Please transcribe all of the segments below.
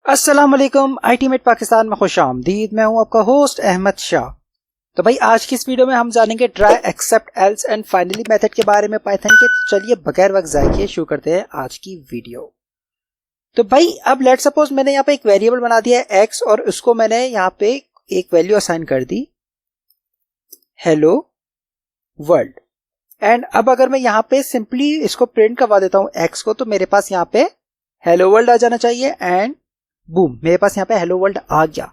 अस्सलाम वालेकुम। आईटीमेट पाकिस्तान में खुशामदीद। मैं हूं आपका होस्ट अहमद शाह। तो भाई आज की इस वीडियो में हम जानेंगे try, except, else and finally method के बारे में पाइथन के। तो चलिए बगैर वक्त ज़ाया किए शुरू करते हैं आज की वीडियो। तो भाई अब लेट सपोज मैंने यहाँ पे एक वेरिएबल बना दिया है एक्स और उसको मैंने यहाँ पे एक वैल्यू असाइन कर दी हेलो वर्ल्ड। एंड अब अगर मैं यहाँ पे सिंपली इसको प्रिंट करवा देता हूँ एक्स को, तो मेरे पास यहाँ पे हेलो वर्ल्ड आ जाना चाहिए एंड बूम, मेरे पास यहाँ पे हेलो वर्ल्ड आ गया।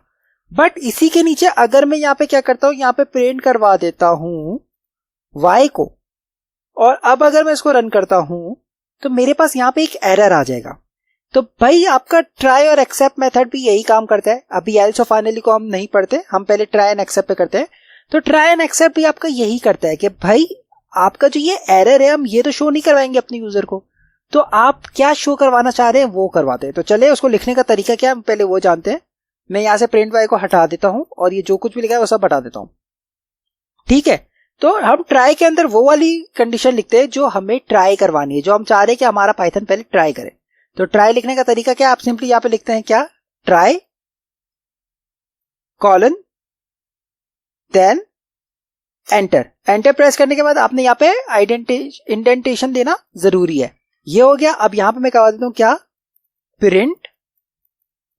बट इसी के नीचे अगर मैं यहाँ पे क्या करता हूँ, यहाँ पे प्रिंट करवा देता हूँ y को, और अब अगर मैं इसको रन करता हूँ तो मेरे पास यहाँ पे एक एरर आ जाएगा। तो भाई आपका ट्राई और एक्सेप्ट मेथड भी यही काम करता है। अभी एल्स और फाइनली को हम नहीं पढ़ते, हम पहले ट्राई एंड एक्सेप्ट पे करते हैं। तो ट्राई एंड एक्सेप्ट भी आपका यही करता है कि भाई आपका जो ये एरर है हम ये तो शो नहीं करवाएंगे अपने यूजर को, तो आप क्या शो करवाना चाह रहे हैं वो करवाते हैं। तो चले उसको लिखने का तरीका क्या है हम पहले वो जानते हैं। मैं यहाँ से प्रिंट वाई को हटा देता हूँ और ये जो कुछ भी लिखा है वो सब हटा देता हूँ। ठीक है, तो हम ट्राई के अंदर वो वाली कंडीशन लिखते हैं जो हमें ट्राई करवानी है, जो हम चाह रहे हैं कि हमारा पाइथन पहले ट्राई करे। तो ट्राई लिखने का तरीका क्या है, आप सिंपली यहाँ पे लिखते हैं क्या, try colon then enter. Enter press करने के बाद आपने यहाँ पे इंडेंटेशन देना जरूरी है। ये हो गया। अब यहां पे मैं करवा देता हूं क्या, प्रिंट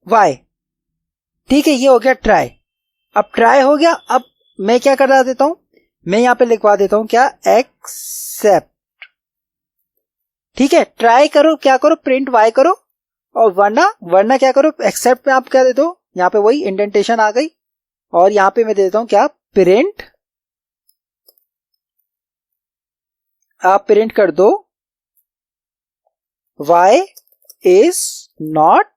वाई। ठीक है, ये हो गया ट्राई। अब ट्राई हो गया। अब मैं क्या करा देता हूं, मैं यहां पे लिखवा देता हूं क्या, एक्सेप्ट। ठीक है, ट्राई करो क्या करो, प्रिंट वाई करो, और वरना क्या करो, एक्सेप्ट में आप क्या दे दो, यहां पे वही इंडेंटेशन आ गई, और यहां पे मैं दे देता हूं क्या, प्रिंट। आप प्रिंट कर दो y is not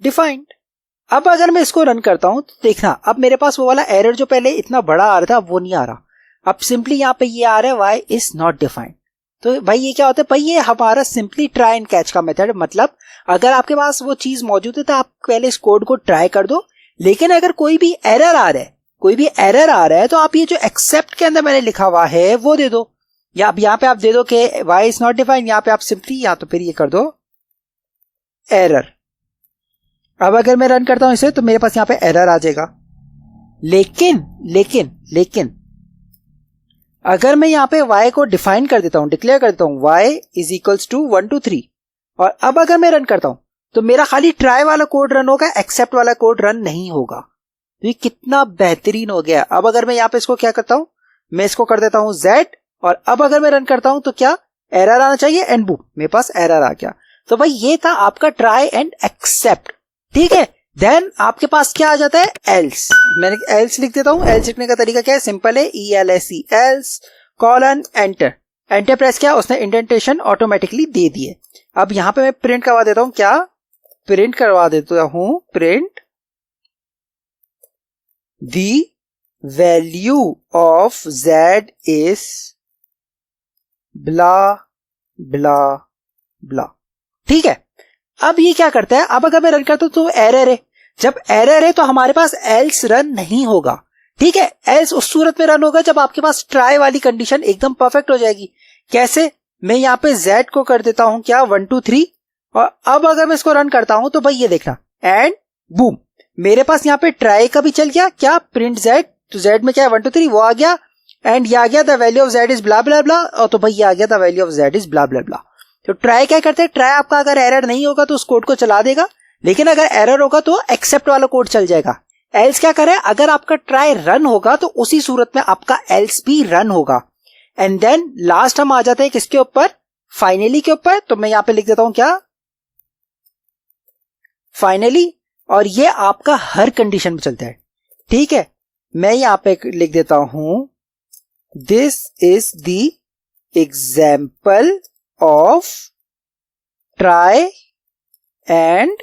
defined। अब अगर मैं इसको रन करता हूं तो देखना, अब मेरे पास वो वाला एरर जो पहले इतना बड़ा आ रहा था वो नहीं आ रहा। अब सिंपली यहां पे ये आ रहा है y is not defined। तो भाई ये क्या होता है, भाई ये हमारा सिंपली ट्राई एंड कैच का मेथड। मतलब अगर आपके पास वो चीज मौजूद है तो आप पहले इस कोड को ट्राई कर दो, लेकिन अगर कोई भी एरर आ रहा है तो आप ये जो एक्सेप्ट के अंदर मैंने लिखा हुआ है वो दे दो, या अब यहाँ पे आप दे दो कि y is not defined। यहाँ पे आप सिंपली या तो फिर ये कर दो एरर। अब अगर मैं रन करता हूं इसे तो मेरे पास यहाँ पे एरर आ जाएगा। लेकिन अगर मैं यहाँ पे y को डिफाइन कर देता हूं, डिक्लेयर कर देता हूं y इज इक्वल्स टू 1 2 3, और अब अगर मैं रन करता हूं तो मेरा खाली ट्राई वाला कोड रन होगा, एक्सेप्ट वाला कोड रन नहीं होगा। तो ये कितना बेहतरीन हो गया। अब अगर मैं यहाँ पे इसको क्या करता हूं, मैं इसको कर देता हूं z, और अब अगर मैं रन करता हूं तो क्या, एरर आना चाहिए एंड बूम, मेरे पास एरर आ गया। तो भाई ये था आपका ट्राई एंड एक्सेप्ट। ठीक है, देन आपके पास क्या आ जाता है, एल्स। मैंने एल्स लिख देता हूं। एल्स लिखने का तरीका क्या है, सिंपल है, ELSE else colon enter. Enter press किया, उसने इंडेंटेशन ऑटोमेटिकली दे दिए। अब यहां पे मैं प्रिंट करवा देता हूं क्या, प्रिंट करवा देता हूं, print the value of z is blah blah blah. ठीक है, अब ये क्या करता है, अब अगर मैं रन करता हूं तो एरर है। जब एरर है तो हमारे पास एल्स रन नहीं होगा। ठीक है, एल्स उस सूरत में रन होगा जब आपके पास ट्राई वाली कंडीशन एकदम परफेक्ट हो जाएगी। कैसे, मैं यहां पे z को कर देता हूं क्या, 1 2 3, और अब अगर मैं इसको रन करता हूं तो भाई ये देखना, एंड बूम, मेरे पास यहाँ पे ट्राई का भी चल गया क्या, प्रिंट z। तो z में क्या है, 1 2 3 वो आ गया, एंड ये आ गया the value of z is blah blah blah, और तो भाई ये आ गया the value of z is blah blah blah. तो ट्राई क्या करते हैं, ट्राई आपका अगर एरर नहीं होगा तो उस कोड को चला देगा, लेकिन अगर एरर होगा तो एक्सेप्ट वाला कोड चल जाएगा। एल्स क्या करे, अगर आपका ट्राई रन होगा तो उसी सूरत में आपका एल्स भी रन होगा। एंड देन लास्ट हम आ जाते हैं किसके ऊपर, फाइनली के ऊपर। तो मैं यहां पे लिख देता हूं क्या, फाइनली, और ये आपका हर कंडीशन में चलता है। ठीक है, मैं यहां पे लिख देता हूं, this is the example of try and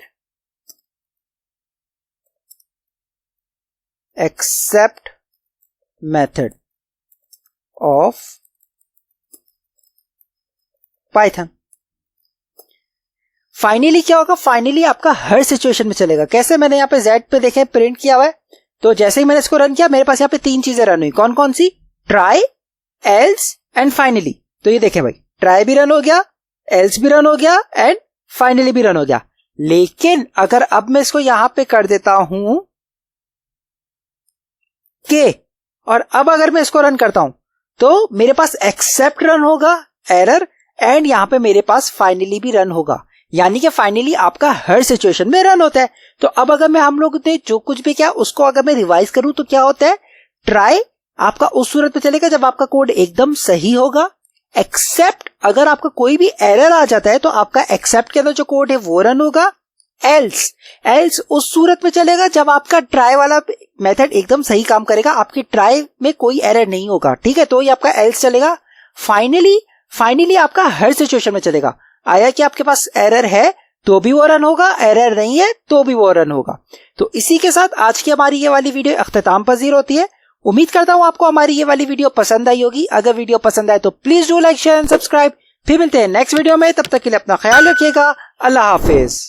except method of Python. Finally क्या होगा, फाइनली आपका हर सिचुएशन में चलेगा। कैसे, मैंने यहाँ पे z पे देखे प्रिंट किया हुआ है, तो जैसे ही मैंने इसको रन किया मेरे पास यहाँ पे 3 चीजें रन हुई। कौन कौन सी, ट्राई, एल्स एंड फाइनली। तो ये देखें भाई, ट्राई भी रन हो गया, एल्स भी रन हो गया एंड फाइनली भी रन हो गया। लेकिन अगर अब मैं इसको यहां पे कर देता हूं के, और अब अगर मैं इसको रन करता हूं तो मेरे पास एक्सेप्ट रन होगा एरर, एंड यहां पे मेरे पास फाइनली भी रन होगा। यानी कि फाइनली आपका हर सिचुएशन में रन होता है। तो अब अगर मैं हम लोग ने जो कुछ भी किया उसको अगर मैं रिवाइज करूं तो क्या होता है, ट्राई आपका उस सूरत में चलेगा जब आपका कोड एकदम सही होगा। एक्सेप्ट अगर आपका कोई भी एरर आ जाता है तो आपका एक्सेप्ट के अंदर जो कोड है वो रन होगा। एल्स उस सूरत में चलेगा जब आपका ट्राई वाला मेथड एकदम सही काम करेगा, आपकी ट्राई में कोई एरर नहीं होगा, ठीक है, तो ये आपका एल्स चलेगा। फाइनली आपका हर सिचुएशन में चलेगा। आया कि आपके पास एरर है तो भी वो रन होगा, एरर नहीं है तो भी वो रन होगा। तो इसी के साथ आज की हमारी ये वाली वीडियो अख्ताम पजीर होती है। उम्मीद करता हूं आपको हमारी ये वाली वीडियो पसंद आई होगी। अगर वीडियो पसंद आए तो please do like, share and subscribe. फिर मिलते हैं नेक्स्ट वीडियो में, तब तक के लिए अपना ख्याल रखिएगा। अल्लाह हाफिज।